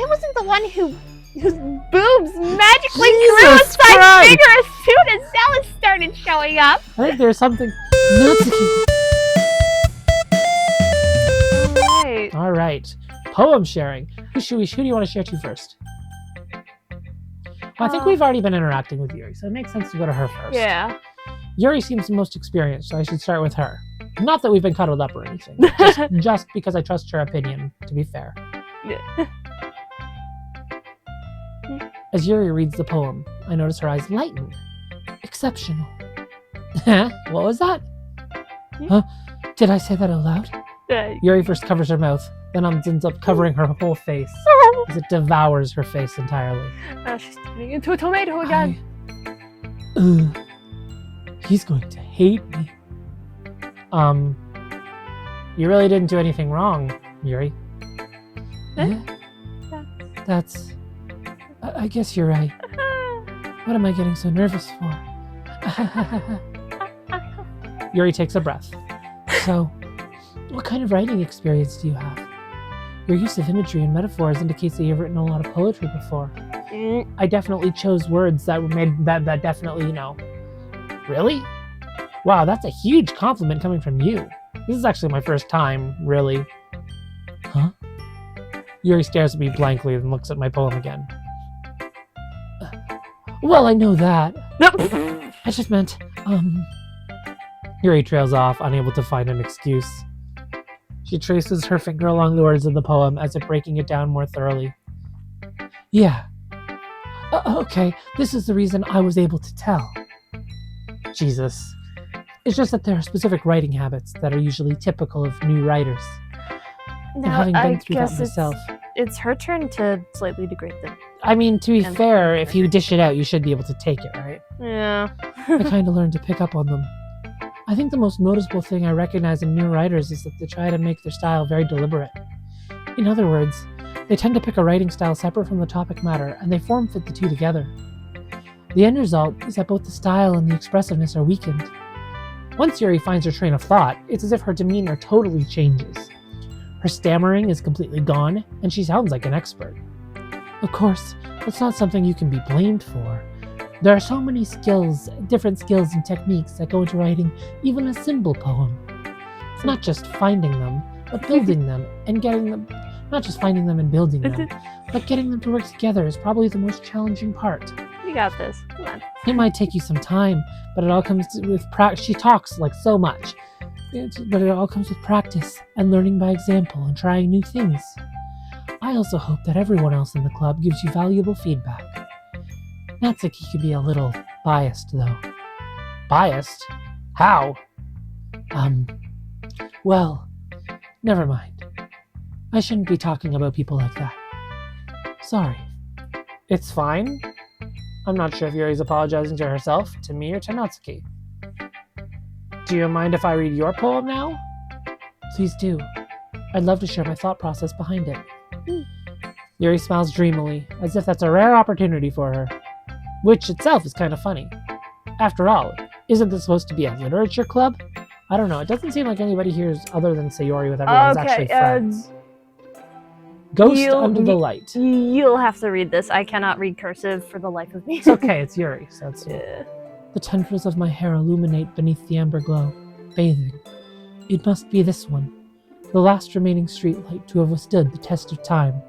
I wasn't the one whose boobs magically Jesus grew a size Christ. bigger as soon as Zealous started showing up. I think there's something. Natsuki. Right. All right. Poem sharing. Who do you want to share to first? Well, I think we've already been interacting with Yuri, so it makes sense to go to her first. Yeah. Yuri seems the most experienced, so I should start with her. Not that we've been cuddled up or anything, just because I trust her opinion, to be fair. Yeah. As Yuri reads the poem, I notice her eyes lighten. Exceptional. What was that? Huh? Did I say that out loud? Yuri first covers her mouth, then ends up covering her whole face, as it devours her face entirely. She's turning into a tomato again. He's going to hate me. You really didn't do anything wrong, Yuri. That's... I guess you're right. What am I getting so nervous for? Yuri takes a breath. So, what kind of writing experience do you have? Your use of imagery and metaphors indicates that you've written a lot of poetry before. I definitely chose words that made that definitely, Really? Wow, that's a huge compliment coming from you. This is actually my first time, really. Huh? Yuri stares at me blankly and looks at my poem again. Well, I know that. I just meant, Yuri trails off, unable to find an excuse. She traces her finger along the words of the poem as if breaking it down more thoroughly. Yeah. Okay, this is the reason I was able to tell. Jesus. It's just that there are specific writing habits that are usually typical of new writers. And having been through that myself. It's her turn to slightly degrade them. I mean, to be fair, if you dish it out, you should be able to take it, right? Yeah. I kind of learned to pick up on them. I think the most noticeable thing I recognize in new writers is that they try to make their style very deliberate. In other words, they tend to pick a writing style separate from the topic matter, and they form-fit the two together. The end result is that both the style and the expressiveness are weakened. Once Yuri finds her train of thought, it's as if her demeanor totally changes. Her stammering is completely gone, and she sounds like an expert. Of course, that's not something you can be blamed for. There are so many different skills and techniques that go into writing even a simple poem. It's not just finding them, but building them and getting them. Not just finding them and building them, but getting them to work together is probably the most challenging part. You got this. Come on. It might take you some time, but it all comes with practice. She talks like so much, but it all comes with practice and learning by example and trying new things. I also hope that everyone else in the club gives you valuable feedback. Natsuki could be a little biased, though. Biased? How? Well, never mind. I shouldn't be talking about people like that. Sorry. It's fine. I'm not sure if Yuri's apologizing to herself, to me, or to Natsuki. Do you mind if I read your poem now? Please do. I'd love to share my thought process behind it. Yuri smiles dreamily, as if that's a rare opportunity for her. Which itself is kind of funny. After all, isn't this supposed to be a literature club? I don't know, it doesn't seem like anybody here is other than Sayori with everyone's actually friends. Ghost Under the Light. You'll have to read this. I cannot read cursive for the life of me. It's okay, it's Yuri, so it's... The tendrils of my hair illuminate beneath the amber glow, bathing. It must be this one, the last remaining streetlight to have withstood the test of time,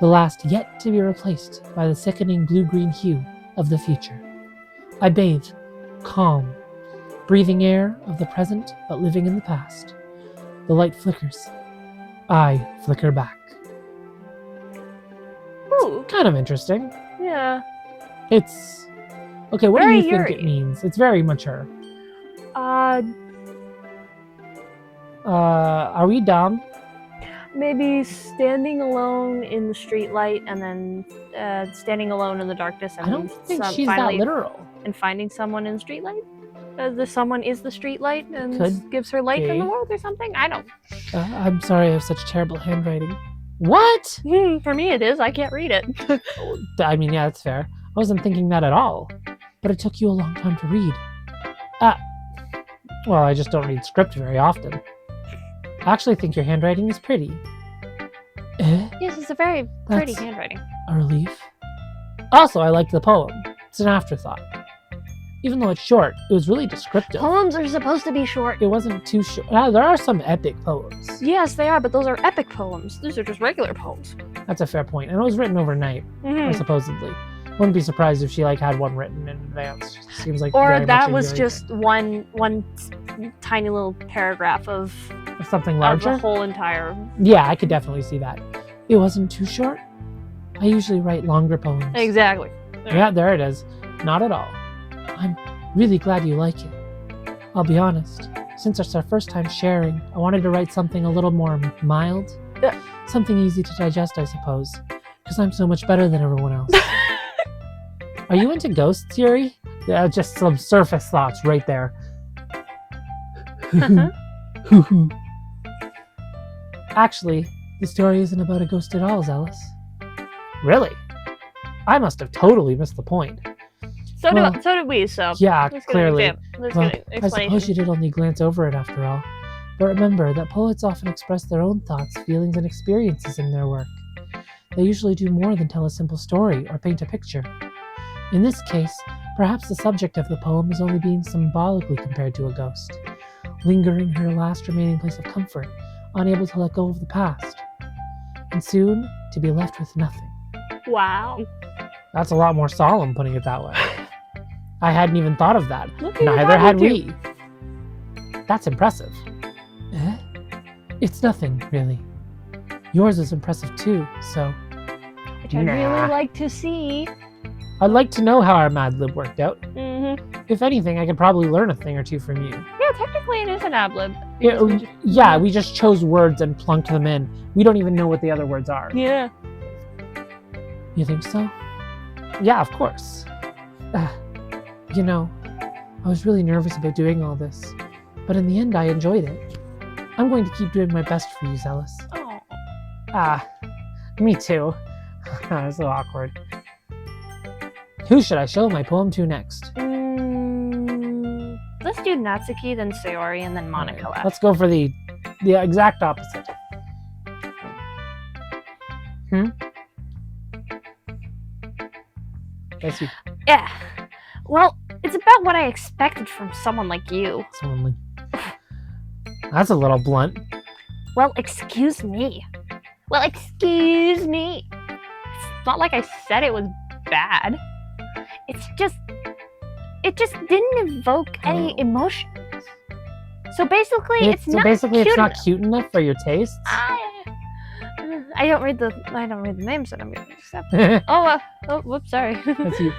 the last yet to be replaced by the sickening blue-green hue of the future. I bathe, calm, breathing air of the present but living in the past. The light flickers. I flicker back. Ooh. Kind of interesting. Yeah. It's... Okay, what Very do you think Yuri. it means? It's very mature. Are we dumb? Maybe standing alone in the streetlight and then standing alone in the darkness and I don't think she's that literal. And finding someone in the streetlight? The someone is the streetlight and Could gives her light in be. the world or something? I don't. I'm sorry I have such terrible handwriting. What? For me it is. I can't read it. I mean, yeah, that's fair. I wasn't thinking that at all. But it took you a long time to read. Well, I just don't read script very often. I actually think your handwriting is pretty. Yes, it's a very pretty That's- handwriting. A relief. Also, I liked the poem. It's an afterthought. Even though it's short, it was really descriptive. Poems are supposed to be short. It wasn't too short. There are some epic poems. Yes, they are, but those are epic poems. These are just regular poems. That's a fair point. And it was written overnight, supposedly. Wouldn't be surprised if she had one written in advance. Seems like Or very that much was enjoyed just one tiny little paragraph of something larger. the whole entire. Yeah, I could definitely see that. It wasn't too short. I usually write longer poems. Exactly. Yeah, there it is. Not at all. I'm really glad you like it. I'll be honest. Since it's our first time sharing, I wanted to write something a little more mild. Something easy to digest, I suppose. Because I'm so much better than everyone else. Are you into ghosts, Yuri? Yeah, just some surface thoughts right there. Actually, the story isn't about a ghost at all, Zealous. Really? I must have totally missed the point. So did we. So yeah, let's clearly. Let's Well, get an I suppose you did only glance over it after all. But remember that poets often express their own thoughts, feelings, and experiences in their work. They usually do more than tell a simple story or paint a picture. In this case, perhaps the subject of the poem is only being symbolically compared to a ghost, lingering her last remaining place of comfort, unable to let go of the past, and soon to be left with nothing. Wow. That's a lot more solemn, putting it that way. I hadn't even thought of that. Look at your Neither had attitude. we. That's impressive. It's nothing, really. Yours is impressive too, so... Which I'd really like to see. I'd like to know how our Mad Lib worked out. Mm-hmm. If anything, I could probably learn a thing or two from you. Yeah, technically it is an ad lib. We just chose words and plunked them in. We don't even know what the other words are. Yeah. You think so? Yeah, of course. You know, I was really nervous about doing all this, but in the end I enjoyed it. I'm going to keep doing my best for you, Zealous. Oh. Me too. That's so awkward. Who should I show my poem to next? Let's do Natsuki, then Sayori, and then Monaco. Right, let's go for the exact opposite. That's you. Yeah. Well, it's about what I expected from someone like you. Someone That's a little blunt. Well, excuse me. It's not like I said it was bad. It just didn't evoke any emotions. So basically, it's not cute enough for your tastes. I don't read the names that I'm going to accept. Whoops, sorry. That's you.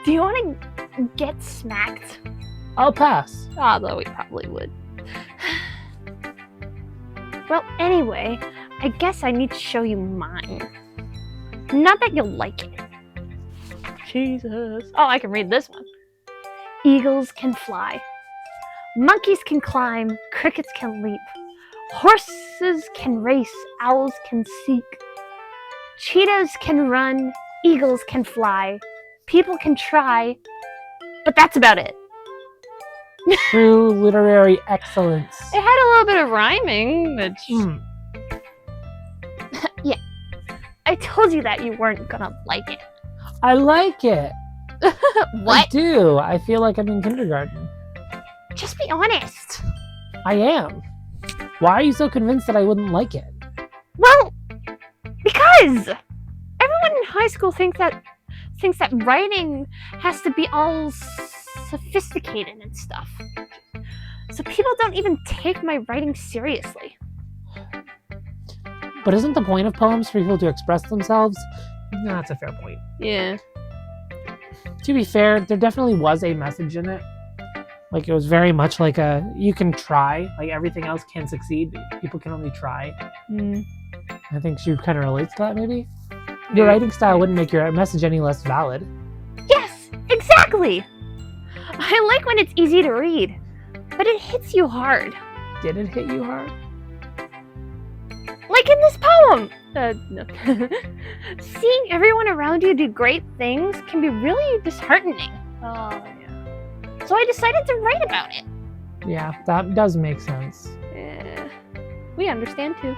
Do you want to get smacked? I'll pass. Although we probably would. Well, anyway, I guess I need to show you mine. Not that you'll like it. Jesus. Oh, I can read this one. Eagles can fly. Monkeys can climb. Crickets can leap. Horses can race. Owls can seek. Cheetahs can run. Eagles can fly. People can try. But that's about it. True literary excellence. It had a little bit of rhyming, which... Yeah. I told you that you weren't gonna like it. I like it. What? I do. I feel like I'm in kindergarten. Just be honest. I am. Why are you so convinced that I wouldn't like it? Well, because everyone in high school thinks that writing has to be all sophisticated and stuff. So people don't even take my writing seriously. But isn't the point of poems for people to express themselves? No, that's a fair point. Yeah. To be fair, there definitely was a message in it. Like, it was very much like you can try. Like, everything else can succeed, but people can only try. I think she kind of relates to that, maybe? Your writing style wouldn't make your message any less valid. Yes, exactly! I like when it's easy to read, but it hits you hard. Did it hit you hard? Like in this poem! No. Seeing everyone around you do great things can be really disheartening. Oh, yeah. So I decided to write about it. Yeah, that does make sense. Yeah. We understand too.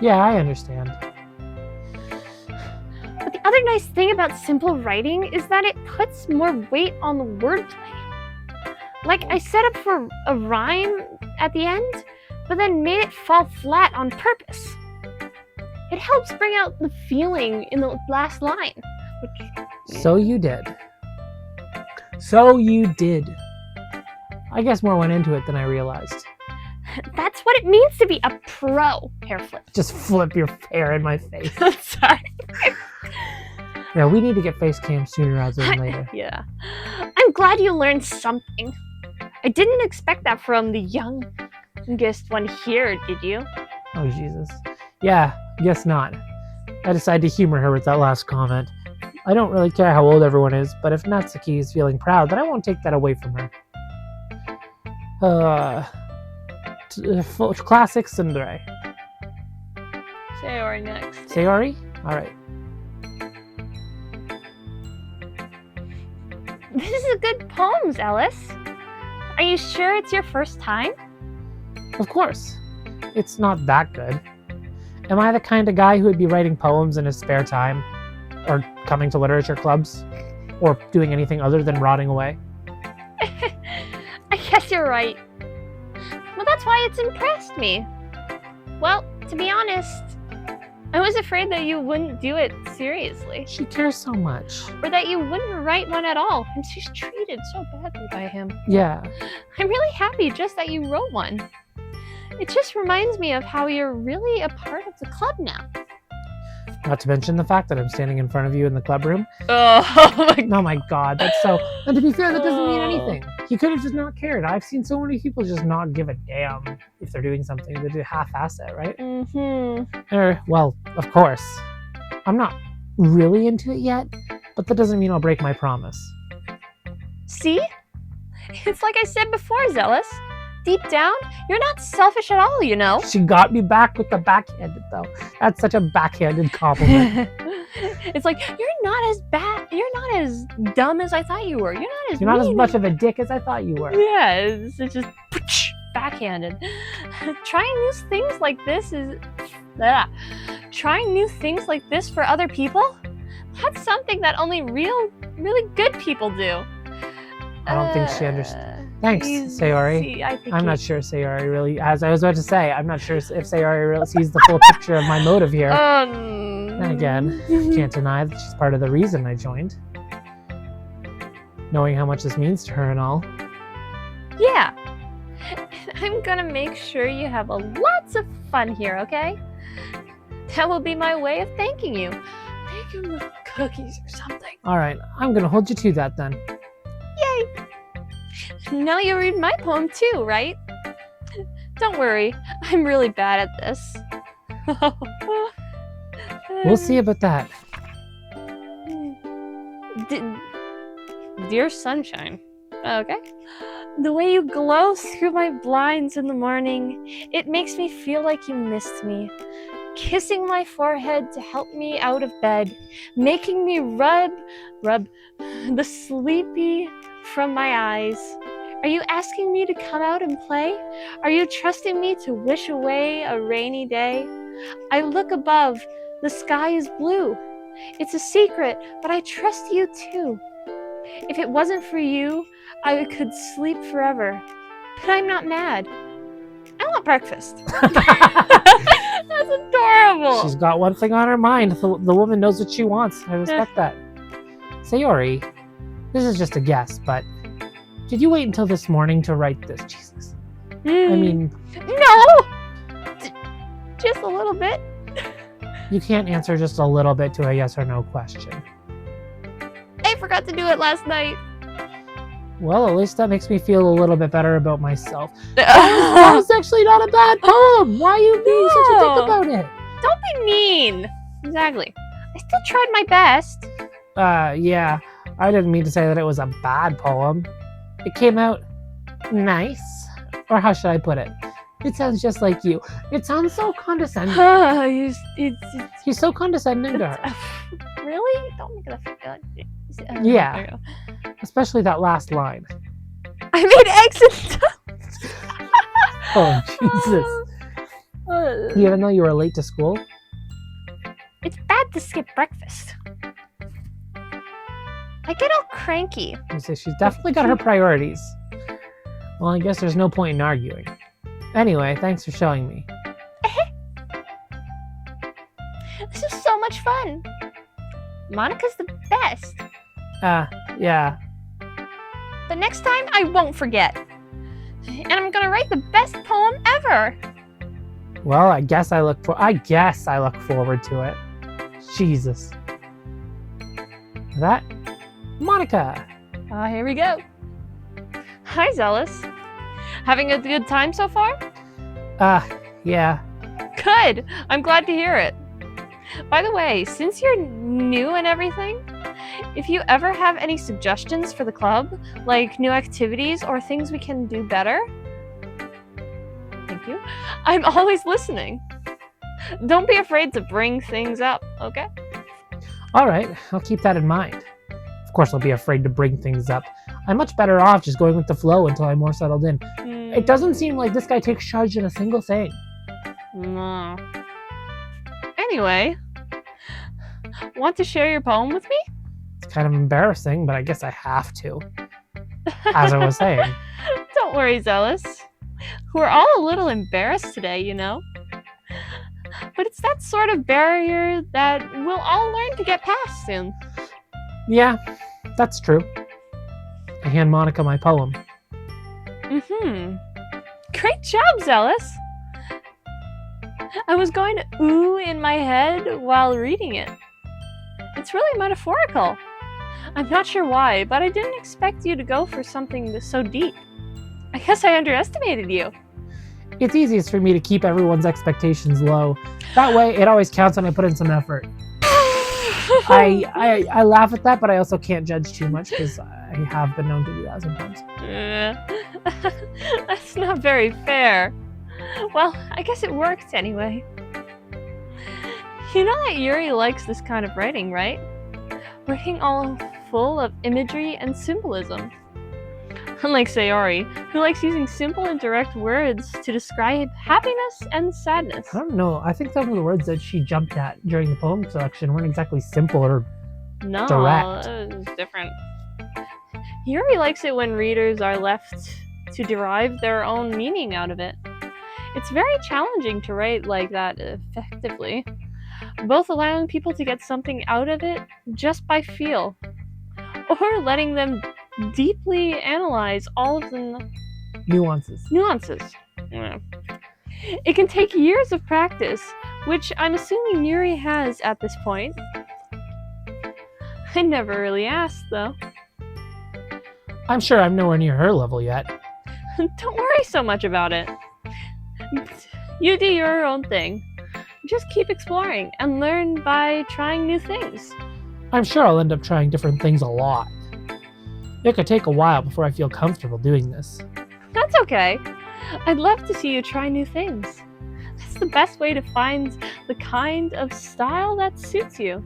Yeah, I understand. But the other nice thing about simple writing is that it puts more weight on the wordplay. Like, I set up for a rhyme at the end, but then made it fall flat on purpose. It helps bring out the feeling in the last line. So you did. So you did. I guess more went into it than I realized. That's what it means to be a pro, hair flip. Just flip your hair in my face. Sorry. Yeah, we need to get face cam sooner rather than later. Yeah. I'm glad you learned something. I didn't expect that from the youngest one here, did you? Oh, Jesus. Yeah, guess not. I decided to humor her with that last comment. I don't really care how old everyone is, but if Natsuki is feeling proud, then I won't take that away from her. Classic Tsundere. Sayori next. Sayori? Alright. This is a good poem, Ellis. Are you sure it's your first time? Of course. It's not that good. Am I the kind of guy who would be writing poems in his spare time? Or coming to literature clubs? Or doing anything other than rotting away? I guess you're right. Well, that's why it's impressed me. Well, to be honest, I was afraid that you wouldn't do it seriously. She cares so much. Or that you wouldn't write one at all, and she's treated so badly by him. Yeah. I'm really happy just that you wrote one. It just reminds me of how you're really a part of the club now. Not to mention the fact that I'm standing in front of you in the club room. Oh my god, that's so... And to be fair, that doesn't mean anything. He could have just not cared. I've seen so many people just not give a damn if they're doing something. They do half-ass it, right? Mm-hmm. Well, of course. I'm not really into it yet, but that doesn't mean I'll break my promise. See? It's like I said before, Zealous. Deep down, you're not selfish at all, you know. She got me back with the backhanded, though. That's such a backhanded compliment. It's like, you're not as bad, you're not as dumb as I thought you were. You're not as much of a dick as I thought you were. Yeah, it's just backhanded. Trying new things like this is... Trying new things like this for other people? That's something that only really good people do. I don't think she understands. Thanks, Sayori. I'm not sure Sayori really, as I was about to say, I'm not sure if Sayori really sees the full picture of my motive here. Then again, can't deny that she's part of the reason I joined. Knowing how much this means to her and all. Yeah. I'm gonna make sure you have lots of fun here, okay? That will be my way of thanking you. Make him with cookies or something. Alright, I'm gonna hold you to that then. Yay! Now you read my poem too, right? Don't worry, I'm really bad at this. We'll see about that. Dear Sunshine. Okay. The way you glow through my blinds in the morning, it makes me feel like you missed me. Kissing my forehead to help me out of bed, making me rub the sleepy from my eyes. Are you asking me to come out and play? Are you trusting me to wish away a rainy day? I look above, the sky is blue. It's a secret, but I trust you too. If it wasn't for you, I could sleep forever. But I'm not mad. I want breakfast. That's adorable. She's got one thing on her mind. The woman knows what she wants. I respect that. Sayori, this is just a guess, but did you wait until this morning to write this? Jesus. I mean... No! Just a little bit. You can't answer just a little bit to a yes or no question. I forgot to do it last night. Well, at least that makes me feel a little bit better about myself. That was actually not a bad poem. Why are you being such a dick about it? Don't be mean. Exactly. I still tried my best. Yeah. I didn't mean to say that it was a bad poem. It came out nice. Or how should I put it? It sounds just like you. It sounds so condescending. He's so condescending to her. Really? Don't make that feel good. Yeah. Especially that last line. I made eggs and toast. Oh, Jesus. Even though you were late to school? It's bad to skip breakfast. I get all cranky. You say she's definitely got her priorities. Well, I guess there's no point in arguing. Anyway, thanks for showing me. This is so much fun. Monica's the best. Yeah. But next time, I won't forget. And I'm gonna write the best poem ever. Well, I guess I look forward to it. Jesus. That, Monica. Here we go. Hi, Zealous. Having a good time so far? Yeah. Good. I'm glad to hear it. By the way, since you're new and everything, if you ever have any suggestions for the club, like new activities or things we can do better, thank you, I'm always listening. Don't be afraid to bring things up, okay? All right, I'll keep that in mind. Of course, I'll be afraid to bring things up. I'm much better off just going with the flow until I'm more settled in. It doesn't seem like this guy takes charge in a single thing. No. Anyway, want to share your poem with me? It's kind of embarrassing, but I guess I have to. As I was saying. Don't worry, Zealous. We're all a little embarrassed today, you know? But it's that sort of barrier that we'll all learn to get past soon. Yeah, that's true. I hand Monica my poem. Great job, Zealous. I was going to ooh in my head while reading it. It's really metaphorical. I'm not sure why, but I didn't expect you to go for something so deep. I guess I underestimated you. It's easiest for me to keep everyone's expectations low. That way, it always counts when I put in some effort. I laugh at that, but I also can't judge too much because I have been known to do that sometimes. That's not very fair. Well, I guess it worked anyway. You know that Yuri likes this kind of writing, right? Writing all full of imagery and symbolism. Unlike Sayori, who likes using simple and direct words to describe happiness and sadness. I don't know. I think some of the words that she jumped at during the poem selection weren't exactly simple or direct. It was different. Yuri likes it when readers are left to derive their own meaning out of it. It's very challenging to write like that effectively, both allowing people to get something out of it just by feel, or letting them deeply analyze all of the nuances. Yeah. It can take years of practice, which I'm assuming Yuri has at this point. I never really asked, though. I'm sure I'm nowhere near her level yet. Don't worry so much about it. You do your own thing. Just keep exploring and learn by trying new things. I'm sure I'll end up trying different things a lot. It could take a while before I feel comfortable doing this. That's okay. I'd love to see you try new things. That's the best way to find the kind of style that suits you.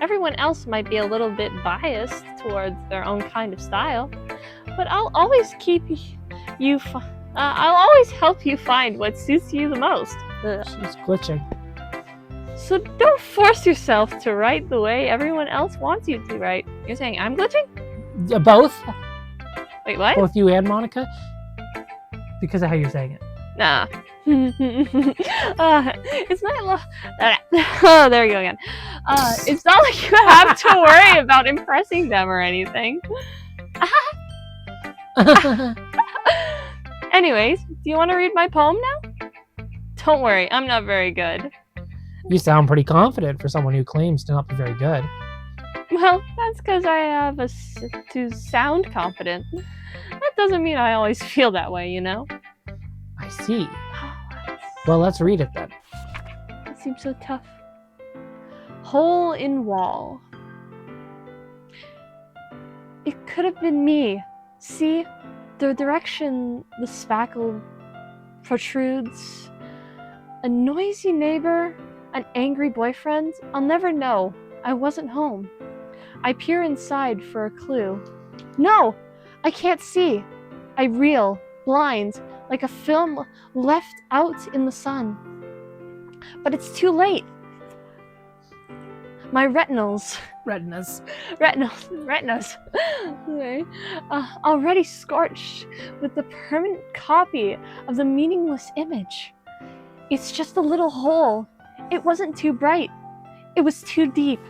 Everyone else might be a little bit biased towards their own kind of style, but I'll always I'll always help you find what suits you the most. She's glitching. So don't force yourself to write the way everyone else wants you to write. You're saying I'm glitching? Both? Wait, what? Both you and Monica? Because of how you're saying it. Nah. It's not oh, there you go again. It's not like you have to worry about impressing them or anything. Anyways, do you want to read my poem now? Don't worry, I'm not very good. You sound pretty confident for someone who claims to not be very good. Well, that's because I have to sound confident. That doesn't mean I always feel that way, you know? I see. Well, let's read it then. It seems so tough. Hole in wall. It could have been me. See, the direction the spackle protrudes. A noisy neighbor, an angry boyfriend. I'll never know. I wasn't home. I peer inside for a clue. No, I can't see. I reel, blind, like a film left out in the sun. But it's too late. My retinas, Retinas. okay, already scorched with the permanent copy of the meaningless image. It's just a little hole. It wasn't too bright. It was too deep,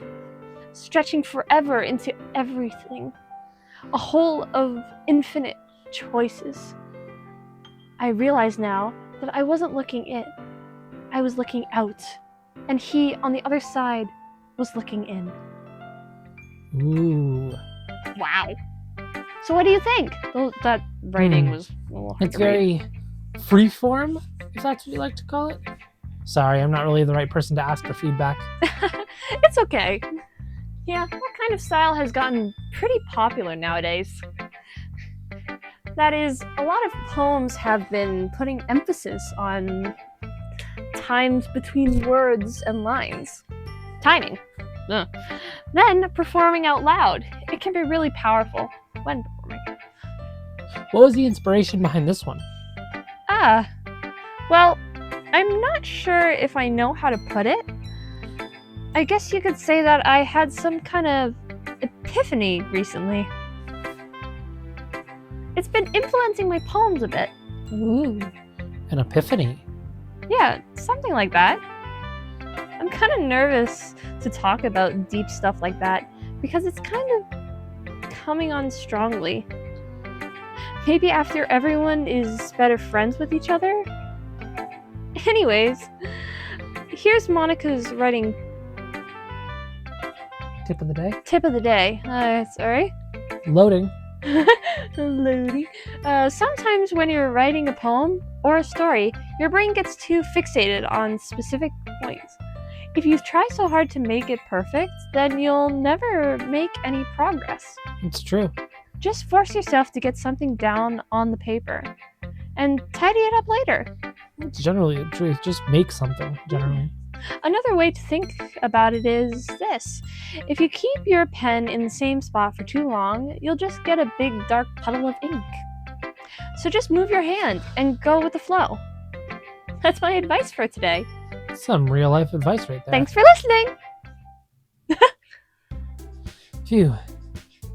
stretching forever into everything. A hole of infinite choices. I realize now that I wasn't looking in. I was looking out, and he on the other side was looking in. Ooh. Wow. So what do you think? That writing was a little hard It's to read. very freeform, if that's what you like to call it. Sorry, I'm not really the right person to ask for feedback. It's okay. Yeah, that kind of style has gotten pretty popular nowadays. That is, a lot of poems have been putting emphasis on times between words and lines. Timing. Ugh. Then, performing out loud. It can be really powerful when performing. What was the inspiration behind this one? Well, I'm not sure if I know how to put it. I guess you could say that I had some kind of epiphany recently. It's been influencing my poems a bit. Ooh, an epiphany. Yeah, something like that. I'm kind of nervous to talk about deep stuff like that because it's kind of coming on strongly. Maybe after everyone is better friends with each other? Anyways, here's Monica's writing Tip of the day. tip of the day. Sorry. Loading. Loading. Sometimes when you're writing a poem or a story, your brain gets too fixated on specific points. If you try so hard to make it perfect, then you'll never make any progress. It's true. Just force yourself to get something down on the paper and tidy it up later. It's generally the truth. Just make something, generally. Another way to think about it is this. If you keep your pen in the same spot for too long, you'll just get a big dark puddle of ink. So just move your hand and go with the flow. That's my advice for today. Some real life advice right there. Thanks for listening! Phew.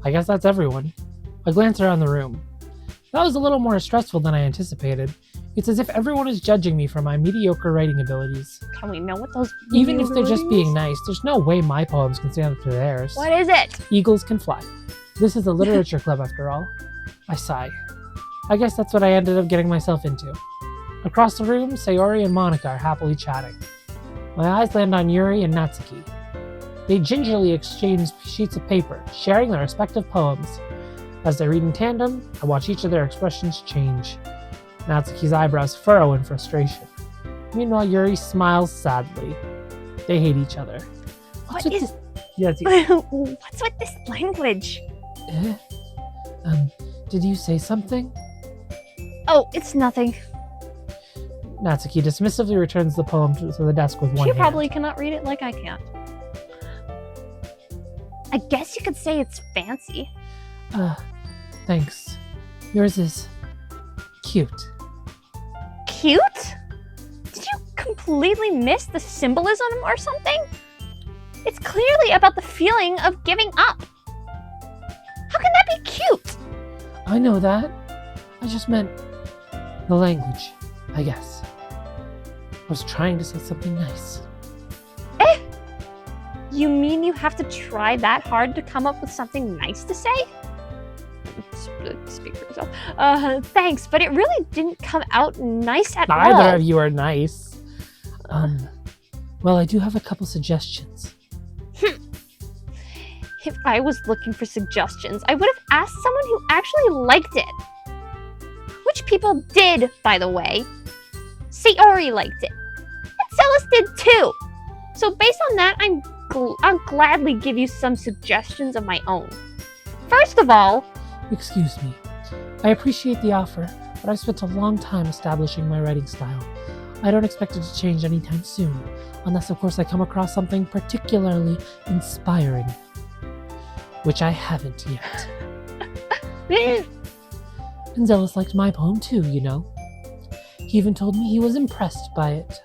I guess that's everyone. I glance around the room. That was a little more stressful than I anticipated. It's as if everyone is judging me for my mediocre writing abilities. Can we know what those Even if they're just being mean? nice, there's no way my poems can stand up to theirs. What is it? Eagles can fly. This is a literature club after all. I sigh. I guess that's what I ended up getting myself into. Across the room, Sayori and Monica are happily chatting. My eyes land on Yuri and Natsuki. They gingerly exchange sheets of paper, sharing their respective poems. As they read in tandem, I watch each of their expressions change. Natsuki's eyebrows furrow in frustration. Meanwhile, Yuri smiles sadly. They hate each other. What is... Yes. What's with this language? Did you say something? Oh, it's nothing. Natsuki dismissively returns the poem to the desk with one She hand. probably cannot read it like I can. I guess you could say it's fancy. Thanks. Yours is cute. Cute? Did you completely miss the symbolism or something? It's clearly about the feeling of giving up. How can that be cute? I know that. I just meant the language, I guess. I was trying to say something nice. You mean you have to try that hard to come up with something nice to say? Speak for yourself. Thanks, but it really didn't come out nice at all. Neither of you are nice. Well, I do have a couple suggestions. If I was looking for suggestions, I would have asked someone who actually liked it. Which people did, by the way. Sayori liked it. And Celis did too. So based on that, I'll gladly give you some suggestions of my own. First of all... Excuse me. I appreciate the offer, but I've spent a long time establishing my writing style. I don't expect it to change anytime soon, unless of course I come across something particularly inspiring. Which I haven't yet. And Zealous liked my poem too, you know. He even told me he was impressed by it.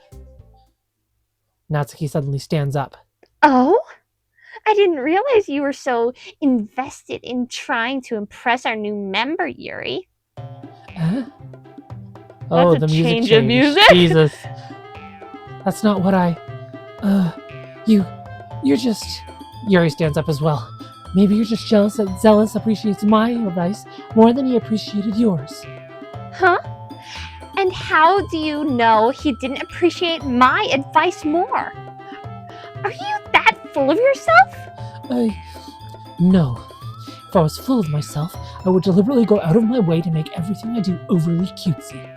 Natsuki suddenly stands up. Oh? I didn't realize you were so invested in trying to impress our new member, Yuri. Huh? Oh, That's a the music change changed. of music. Jesus. That's not what I... You're just... Yuri stands up as well. Maybe you're just jealous that Zealous appreciates my advice more than he appreciated yours. Huh? And how do you know he didn't appreciate my advice more? Are you that full of yourself? No. If I was full of myself, I would deliberately go out of my way to make everything I do overly cutesy.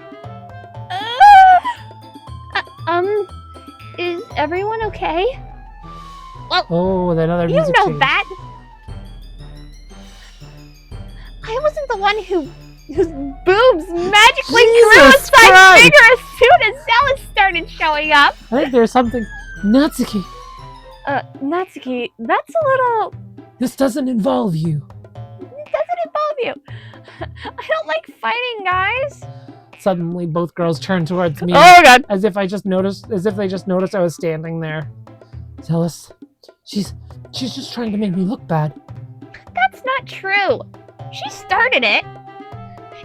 Is everyone okay? Well, oh, another you music know change. that. I wasn't the one whose boobs magically grew a Jesus size Christ! bigger as soon as Zealous started showing up. I think there's something... Natsuki, Natsuki, that's a little... this doesn't involve you. It doesn't involve you. I don't like fighting, guys. Suddenly, both girls turn towards me. Oh, God. As if they just noticed I was standing there. Zealous, she's just trying to make me look bad. That's not true. She started it.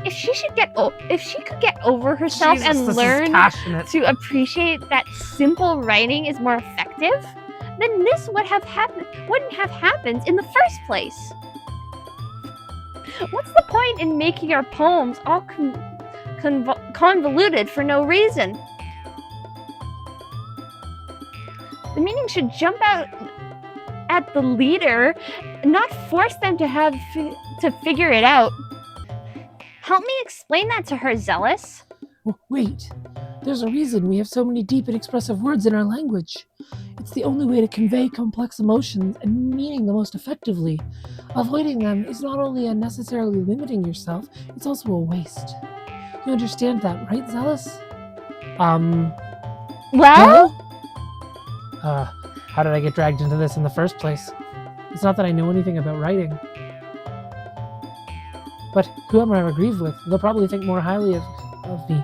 If she could get over herself Jesus, and this is learn passionate. to appreciate that simple writing is more effective, then this wouldn't have happened in the first place. What's the point in making our poems all convoluted for no reason? The meaning should jump out at the leader, not force them to figure it out. Help me explain that to her, Zealous. Wait, there's a reason we have so many deep and expressive words in our language. It's the only way to convey complex emotions and meaning the most effectively. Avoiding them is not only unnecessarily limiting yourself, it's also a waste. You understand that, right, Zealous? Well? How did I get dragged into this in the first place? It's not that I know anything about writing. But whoever I'm aggrieved with, they'll probably think more highly of me.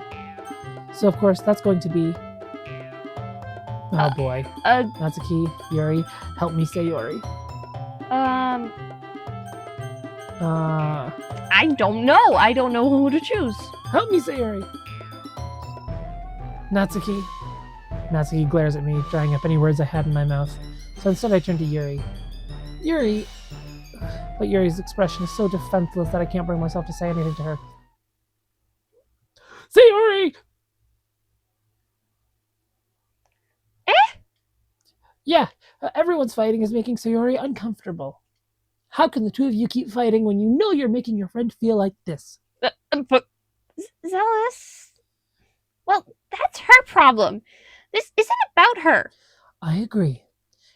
So of course, that's going to be... Oh boy. Natsuki, Yuri, help me say Yuri. I don't know. I don't know who to choose. Help me say Yuri. Natsuki. Natsuki glares at me, drying up any words I had in my mouth. So instead I turn to Yuri. Yuri... But Yuri's expression is so defenseless that I can't bring myself to say anything to her. Say Yuri! Yeah, everyone's fighting is making Sayori uncomfortable. How can the two of you keep fighting when you know you're making your friend feel like this? But Zealous? Well, that's her problem. This isn't about her. I agree.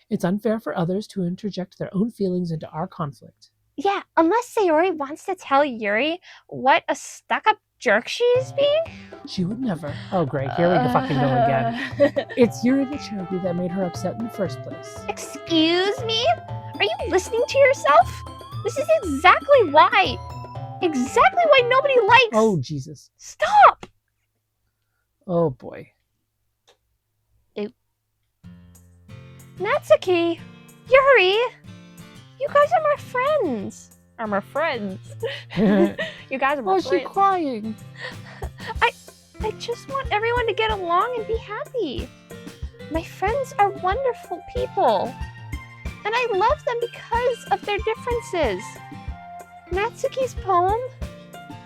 It's unfair for others to interject their own feelings into our conflict. Yeah, unless Sayori wants to tell Yuri what a stuck-up jerk she is being. She would never. Oh great, here we fucking go again. It's Yuri the charity that made her upset in the first place. Excuse me? Are you listening to yourself? This is exactly why nobody likes... Oh Jesus. Stop! Oh boy. Natsuki, Yuri, you guys are my friends. Are my friends. You guys are my Why friends. is she crying? I just want everyone to get along and be happy. My friends are wonderful people. And I love them because of their differences. Natsuki's poem,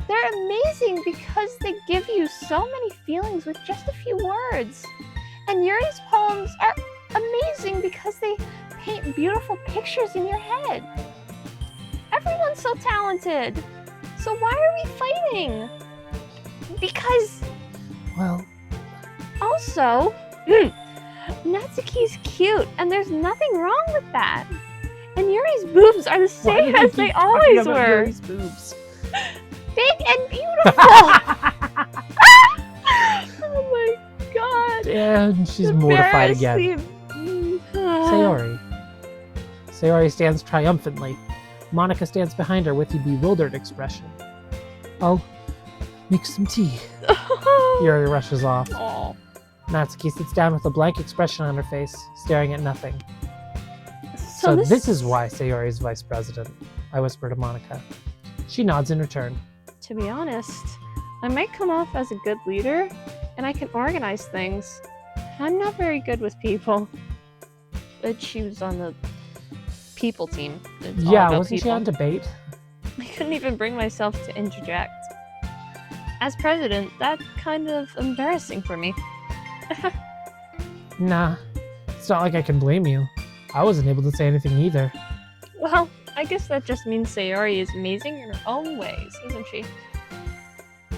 they're amazing because they give you so many feelings with just a few words. And Yuri's poems are amazing because they paint beautiful pictures in your head. Everyone's so talented. So why are we fighting? Because... Well... Also, Natsuki's cute, and there's nothing wrong with that. And Yuri's boobs are the same as they always were. Yuri's boobs? Big and beautiful. Oh my god. And she's mortified again. Embarrassing. Sayori. Sayori stands triumphantly. Monica stands behind her with a bewildered expression. I'll make some tea. Yuri rushes off. Oh. Natsuki sits down with a blank expression on her face, staring at nothing. So this is why Sayori is vice president, I whisper to Monica. She nods in return. To be honest, I might come off as a good leader, and I can organize things. I'm not very good with people. But she was on the people team. It's all Yeah, about wasn't she people. on debate? I couldn't even bring myself to interject. As president, that's kind of embarrassing for me. Nah, it's not like I can blame you. I wasn't able to say anything either. Well, I guess that just means Sayori is amazing in her own ways, isn't she?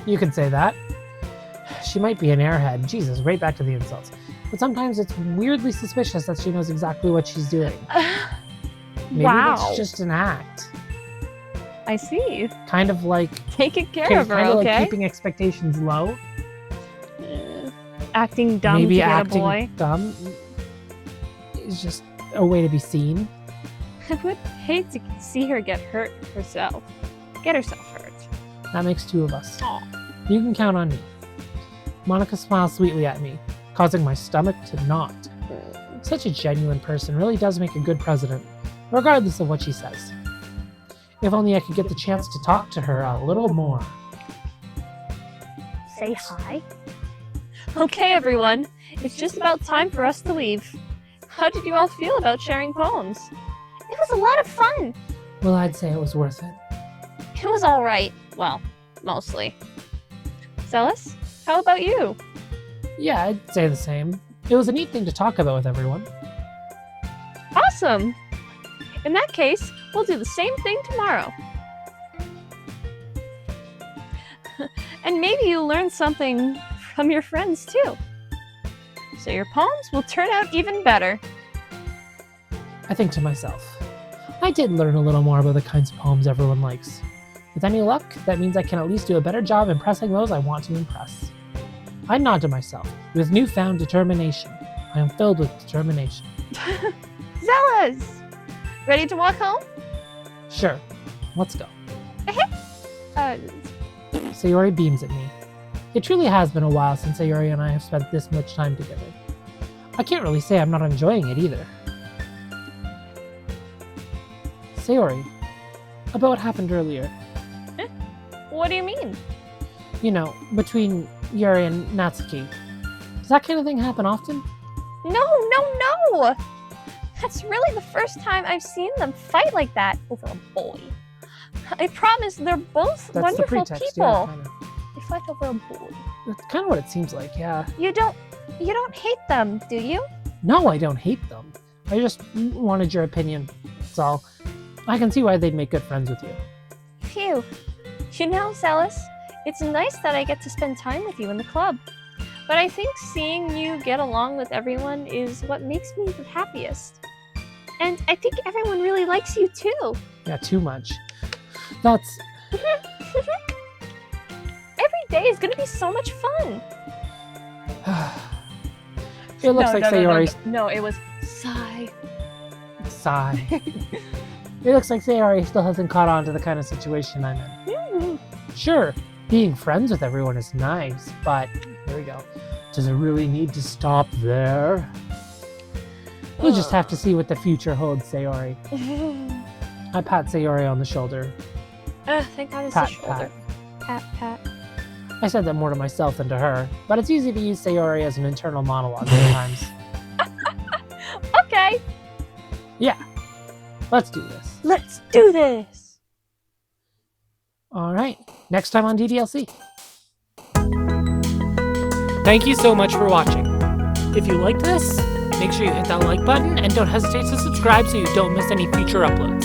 You could say that. She might be an airhead. Jesus, right back to the insults. But sometimes it's weirdly suspicious that she knows exactly what she's doing. Maybe Wow. it's just an act. I see. Kind of like Taking care of her, kind of okay? like keeping expectations low. Acting dumb Maybe to get acting a boy. dumb is just a way to be seen. I would hate to see her get hurt herself. Get herself hurt. That makes two of us. Aw. You can count on me. Monica smiles sweetly at me, causing my stomach to knot. Such a genuine person really does make a good president, regardless of what she says. If only I could get the chance to talk to her a little more. Say hi. Okay, everyone. It's just about time for us to leave. How did you all feel about sharing poems? It was a lot of fun. Well, I'd say it was worth it. It was alright. Well, mostly. Celis, how about you? Yeah, I'd say the same. It was a neat thing to talk about with everyone. Awesome! In that case, we'll do the same thing tomorrow. And maybe you'll learn something from your friends too. So your poems will turn out even better. I think to myself, I did learn a little more about the kinds of poems everyone likes. With any luck, that means I can at least do a better job impressing those I want to impress. I nod to myself. With newfound determination, I am filled with determination. Zealous! Ready to walk home? Sure, let's go. Uh, Sayori beams at me. It truly has been a while since Sayori and I have spent this much time together. I can't really say I'm not enjoying it either. Sayori, about what happened earlier. what do you mean? You know, between Yuri and Natsuki. Does that kind of thing happen often? No! That's really the first time I've seen them fight like that over a boy. I promise they're both That's the wonderful pretext, people. yeah, kind of. They fight over a boy. That's kind of what it seems like, yeah. You don't hate them, do you? No, I don't hate them. I just wanted your opinion, that's all. I can see why they'd make good friends with you. Phew. You know, Celis, it's nice that I get to spend time with you in the club. But I think seeing you get along with everyone is what makes me the happiest. And I think everyone really likes you too. Yeah, too much. That's... Every day is gonna be so much fun. It looks like Sayori's... No, it was sigh. Sigh. It looks like Sayori still hasn't caught on to the kind of situation I'm in. Sure, being friends with everyone is nice, but... Here we go. Does it really need to stop there? We'll just have to see what the future holds, Sayori. I pat Sayori on the shoulder. Thank God it's Pat, a shoulder. pat. Pat. I said that more to myself than to her, but it's easy to use Sayori as an internal monologue sometimes. Okay, Yeah, let's do this. let's do this. All right, next time on DDLC. Thank you so much for watching. If you liked this, make sure you hit that like button and don't hesitate to subscribe so you don't miss any future uploads.